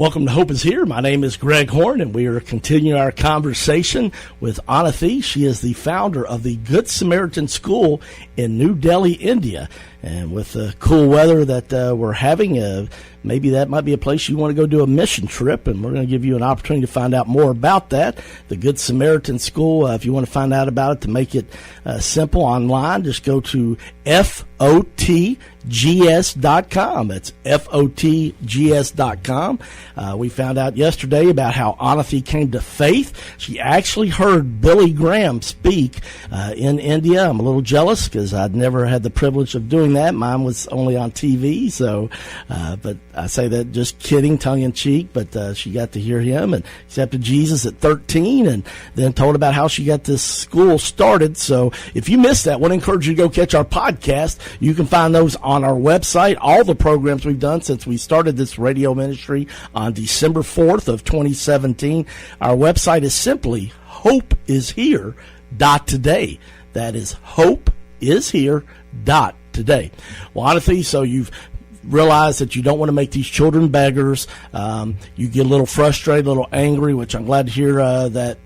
Welcome to Hope is Here. My name is Greg Horn, and we are continuing our conversation with Anathi. She is the founder of the Good Samaritan School in New Delhi, India. And with the cool weather that we're having, maybe that might be a place you want to go do a mission trip, and we're going to give you an opportunity to find out more about that. The Good Samaritan School, if you want to find out about it, to make it simple online, just go to FOTGS.com. That's FOTGS.com. We found out yesterday about how Anathi came to faith. She actually heard Billy Graham speak in India. I'm a little jealous because I'd never had the privilege of doing that. Mine was only on TV, so but I say that just kidding, tongue-in-cheek, but she got to hear him and accepted Jesus at 13 and then told about how she got this school started. So if you missed that, I want to encourage you to go catch our podcast. You can find those on our website, all the programs we've done since we started this radio ministry on December 4th of 2017. Our website is simply hopeishere.today. That is hopeishere.today. Well, Anathi, so you've realized that you don't want to make these children beggars. You get a little frustrated, a little angry, which I'm glad to hear that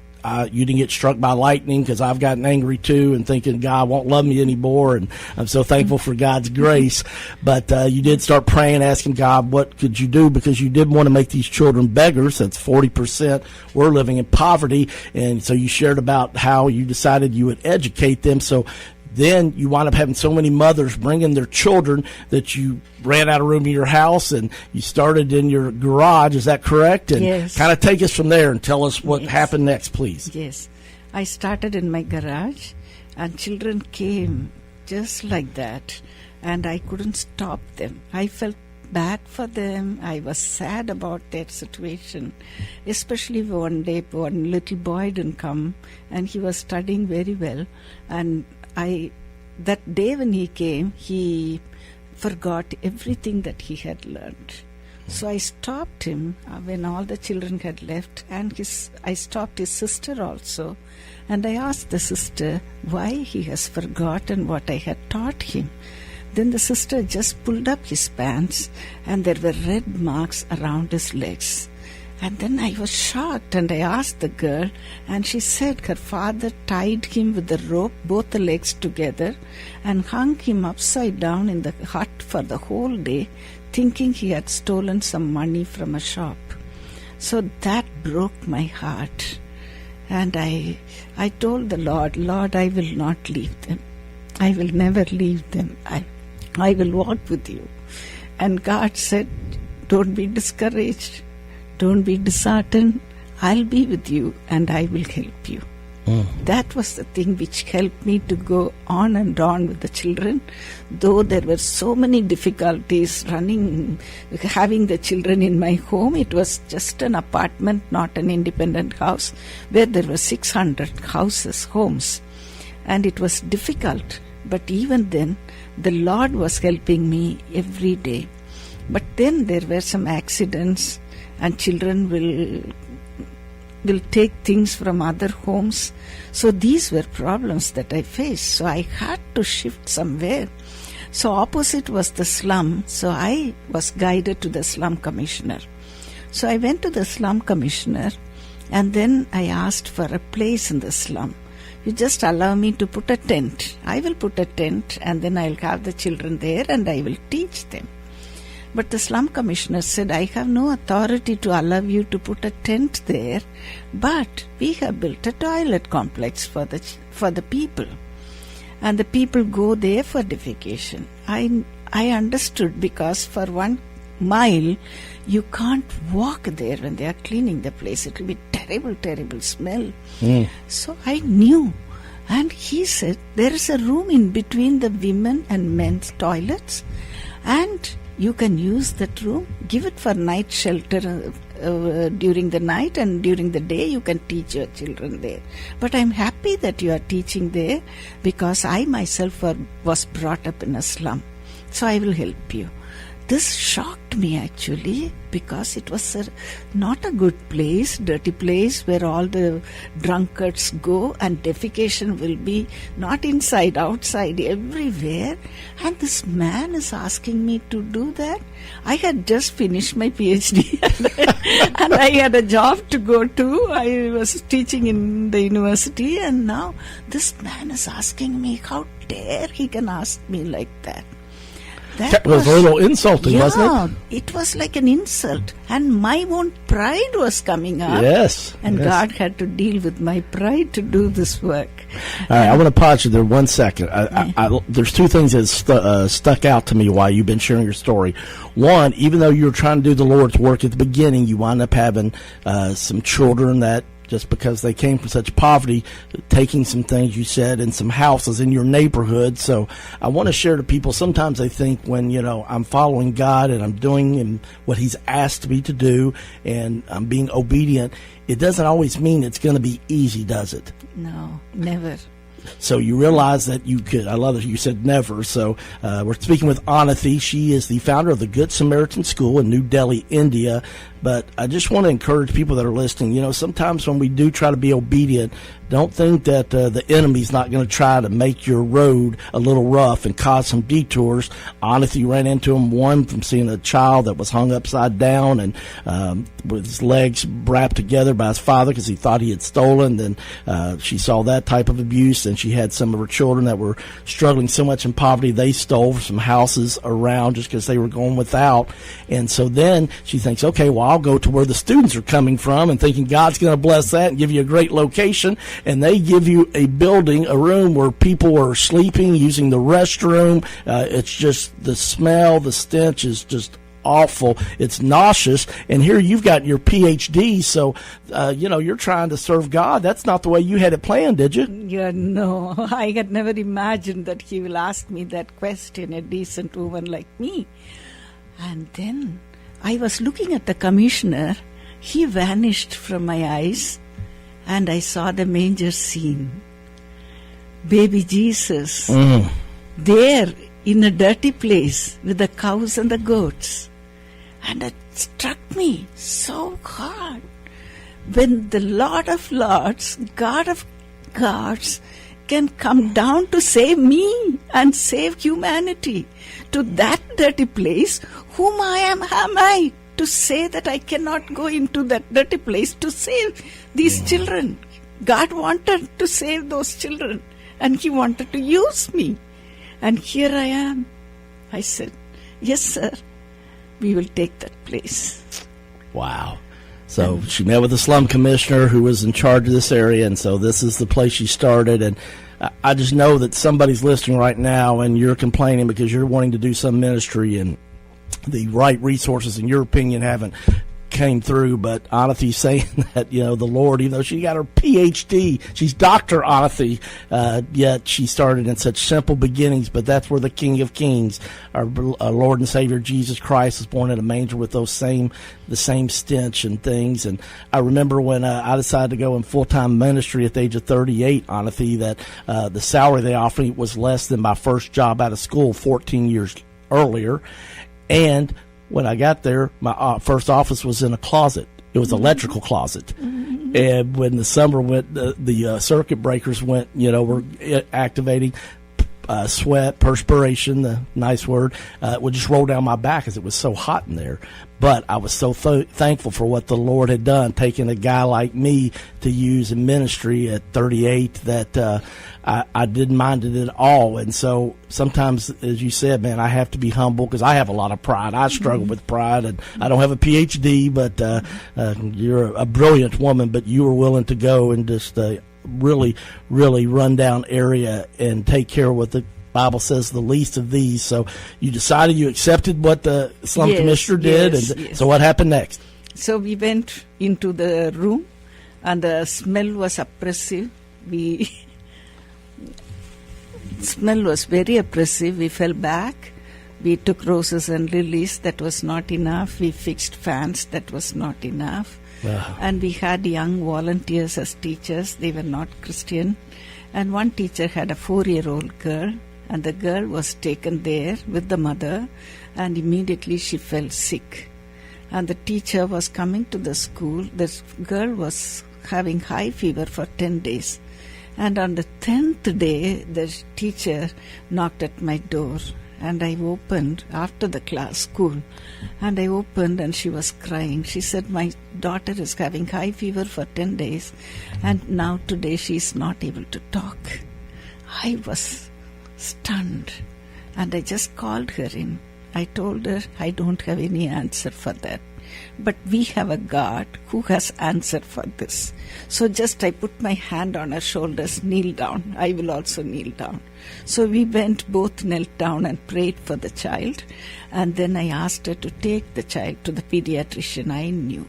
you didn't get struck by lightning, because I've gotten angry too and thinking God won't love me anymore, and I'm so thankful for God's grace. But you did start praying, asking God what could you do, because you didn't want to make these children beggars. That's 40% were living in poverty, and so you shared about how you decided you would educate them. So then you wind up having so many mothers bringing their children that you ran out of room in your house and you started in your garage. Is that correct? And yes. Kind of take us from there and tell us what happened next, please. Yes. I started in my garage and children came just like that, and I couldn't stop them. I felt bad for them. I was sad about their situation, especially one day one little boy didn't come and he was studying very well, and that day when he came, he forgot everything that he had learned. So I stopped him when all the children had left, and I stopped his sister also, and I asked the sister why he has forgotten what I had taught him. Then the sister just pulled up his pants, and there were red marks around his legs. And then I was shocked, and I asked the girl, and she said her father tied him with the rope, both the legs together, and hung him upside down in the hut for the whole day, thinking he had stolen some money from a shop. So that broke my heart. And I told the Lord, I will not leave them. I will never leave them. I will walk with you. And God said, don't be discouraged. Don't be disheartened. I'll be with you and I will help you. That was the thing which helped me to go on and on with the children. Though there were so many difficulties having the children in my home. It was just an apartment, not an independent house, where there were 600 homes. And it was difficult. But even then, the Lord was helping me every day. But then there were some accidents, and children will take things from other homes. So these were problems that I faced. So I had to shift somewhere. So opposite was the slum. So I was guided to the slum commissioner. So I went to the slum commissioner, and then I asked for a place in the slum. You just allow me to put a tent. I will put a tent, and then I'll have the children there and I will teach them. But the slum commissioner said, I have no authority to allow you to put a tent there, but we have built a toilet complex for the people. And the people go there for defecation. I understood, because for 1 mile, you can't walk there when they are cleaning the place. It will be terrible, terrible smell. So I knew. And he said, there is a room in between the women and men's toilets, and you can use that room, give it for night shelter during the night, and during the day you can teach your children there. But I'm happy that you are teaching there, because I myself was brought up in a slum. So I will help you. this shocked me actually, because it was not a good place, dirty place where all the drunkards go, and defecation will be not inside, outside, everywhere. And this man is asking me to do that. I had just finished my PhD and I had a job to go to. I was teaching in the university, and now this man is asking me, how dare he can ask me like that. That was a little insulting, wasn't it? It was like an insult. And my own pride was coming up. Yes. And yes. God had to deal with my pride to do this work. All right, I want to pause you there 1 second. There's two things that stuck out to me while you've been sharing your story. One, even though you were trying to do the Lord's work at the beginning, you wound up having some children that, just because they came from such poverty, taking some things you said in some houses in your neighborhood. So I want to share to people, sometimes they think when, I'm following God and I'm doing what he's asked me to do and I'm being obedient, it doesn't always mean it's going to be easy, does it? No, never. So you realize that you could. I love that you said never. So we're speaking with Anathi. She is the founder of the Good Samaritan School in New Delhi, India. But I just want to encourage people that are listening, sometimes when we do try to be obedient, don't think that the enemy's not going to try to make your road a little rough and cause some detours. Anathi ran into him, one from seeing a child that was hung upside down and with his legs wrapped together by his father because he thought he had stolen. Then she saw that type of abuse, and she had some of her children that were struggling so much in poverty they stole from some houses around just because they were going without. And so then she thinks, okay, well, I'll go to where the students are coming from, and thinking God's going to bless that and give you a great location. And they give you a building, a room where people are sleeping, using the restroom. It's just the smell, the stench is just awful. It's nauseous. And here you've got your PhD, so you're trying to serve God. That's not the way you had it planned, did you? Yeah, no. I had never imagined that he will ask me that question, a decent woman like me. And then I was looking at the commissioner. He vanished from my eyes, and I saw the manger scene. Baby Jesus, there in a dirty place with the cows and the goats. And it struck me so hard. When the Lord of Lords, God of gods, can come down to save me and save humanity to that dirty place, whom am I to say that I cannot go into that dirty place to save these children? God wanted to save those children, and he wanted to use me. And here I am. I said, yes, sir, we will take that place. Wow. So she met with the slum commissioner who was in charge of this area, and so this is the place she started. And I just know that somebody's listening right now, and you're complaining because you're wanting to do some ministry, and the right resources, in your opinion, haven't came through. But Anathi's saying that, the Lord, even though she got her PhD, she's Dr. Anathi, yet she started in such simple beginnings. But that's where the King of Kings, our Lord and Savior Jesus Christ, was born in a manger with the same stench and things. And I remember when I decided to go in full-time ministry at the age of 38, Anathi, that the salary they offered me was less than my first job out of school 14 years earlier. And when I got there, my first office was in a closet. It was an electrical closet. And when the summer went, the circuit breakers went, were activating, sweat, perspiration, the nice word, would just roll down my back as it was so hot in there. But I was so thankful for what the Lord had done, taking a guy like me to use in ministry at 38, that I didn't mind it at all. And so sometimes, as you said, man, I have to be humble because I have a lot of pride. I struggle with pride, and I don't have a PhD, but you're a brilliant woman, but you were willing to go and just really, really run down area and take care of what the Bible says, the least of these. So you decided, you accepted what the slum commissioner did, and so what happened next? So we went into the room, and the smell was oppressive. Smell was very oppressive. We fell back. We took roses and lilies. That was not enough. We fixed fans. That was not enough. Wow. And we had young volunteers as teachers. They were not Christian. And one teacher had a 4-year-old girl. and the girl was taken there with the mother, and immediately she fell sick. And the teacher was coming to the school. This girl was having high fever for 10 days. And on the 10th day, the teacher knocked at my door. And I opened after the school. And I opened and she was crying. She said, my daughter is having high fever for 10 days. And now today she is not able to talk. I was stunned. And I just called her in. I told her, I don't have any answer for that. But we have a God who has answer for this. So just I put my hand on her shoulders, kneel down. I will also kneel down. So we both knelt down and prayed for the child. And then I asked her to take the child to the pediatrician I knew.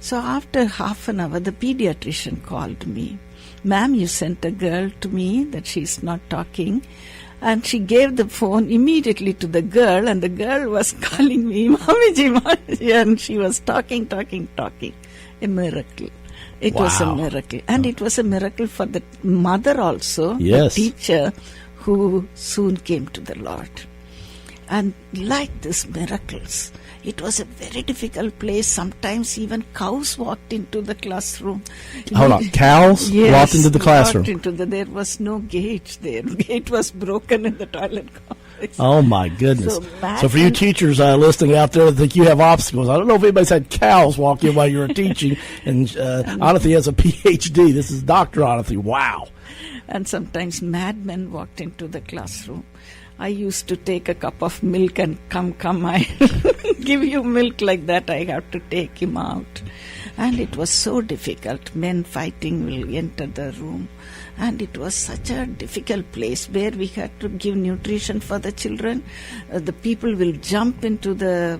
So after half an hour, the pediatrician called me. Ma'am, you sent a girl to me that she's not talking. And she gave the phone immediately to the girl, and the girl was calling me, Mamiji, Mamiji, and she was talking. A miracle. It was a miracle. And it was a miracle for the mother also, yes, the teacher, who soon came to the Lord. And like these miracles, it was a very difficult place. Sometimes even cows walked into the classroom. Hold on, cows walked into the classroom? There was no gate there. Gate was broken in the toilet complex. Oh my goodness. So for you teachers listening out there that think you have obstacles, I don't know if anybody's had cows walk in while you were teaching. And Anathy has a PhD. This is Dr. Anathy. Wow. And sometimes madmen walked into the classroom. I used to take a cup of milk and come, I give you milk like that. I have to take him out. And it was so difficult. Men fighting will enter the room. And it was such a difficult place where we had to give nutrition for the children. The people will jump into the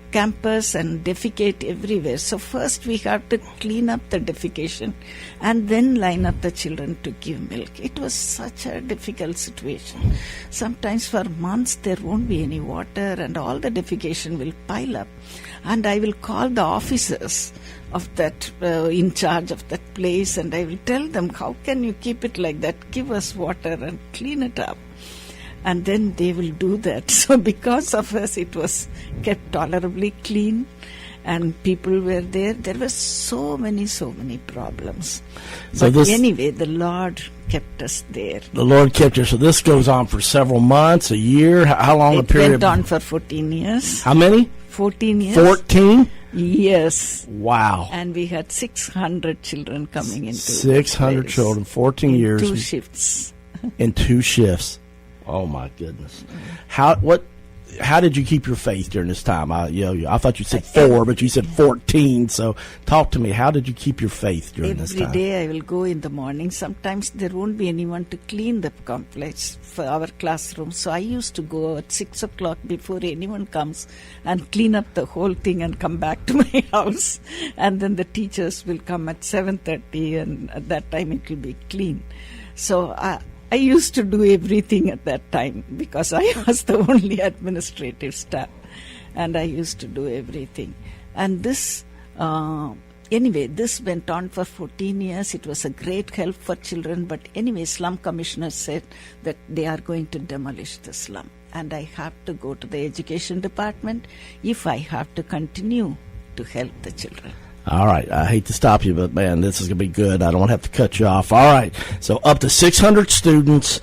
campus and defecate everywhere. So first we have to clean up the defecation and then line up the children to give milk. It was such a difficult situation. Sometimes for months there won't be any water and all the defecation will pile up. And I will call the officers of that in charge of that place, and I will tell them, how can you keep it like that? Give us water and clean it up. And then they will do that. So because of us, it was kept tolerably clean, and people were there. There were so many problems. But anyway, the Lord kept us there. The Lord kept us. So this goes on for several months, a year. How long a period? It went on for 14 years. How many? 14 years. 14? Yes. Wow. And we had 600 children coming into 600 children, 14 years. 2 shifts. In 2 shifts. Oh my goodness! How did you keep your faith during this time? I thought you said 4, but you said 14. So talk to me. How did you keep your faith during this time? Every day I will go in the morning. Sometimes there won't be anyone to clean the complex for our classroom. So I used to go at 6 o'clock before anyone comes and clean up the whole thing and come back to my house. And then the teachers will come at 7:30, and at that time it will be clean. So I used to do everything at that time because I was the only administrative staff, and I used to do everything. And this, anyway, this went on for 14 years. It was a great help for children. But anyway, slum commissioner said that they are going to demolish the slum, and I have to go to the education department if I have to continue to help the children. All right. I hate to stop you, but, man, this is going to be good. I don't want to have to cut you off. All right. So up to 600 students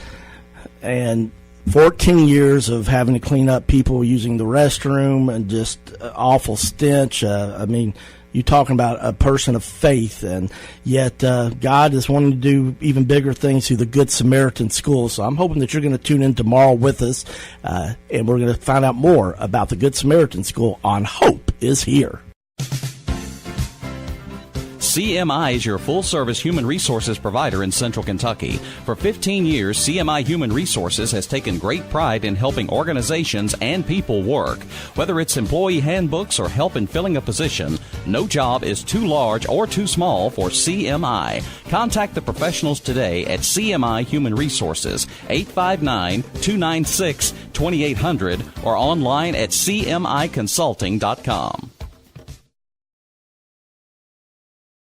and 14 years of having to clean up people using the restroom and just awful stench. I mean, you're talking about a person of faith, and yet God is wanting to do even bigger things through the Good Samaritan School. So I'm hoping that you're going to tune in tomorrow with us, and we're going to find out more about the Good Samaritan School on Hope is Here. CMI is your full-service human resources provider in Central Kentucky. For 15 years, CMI Human Resources has taken great pride in helping organizations and people work. Whether it's employee handbooks or help in filling a position, no job is too large or too small for CMI. Contact the professionals today at CMI Human Resources, 859-296-2800, or online at cmiconsulting.com.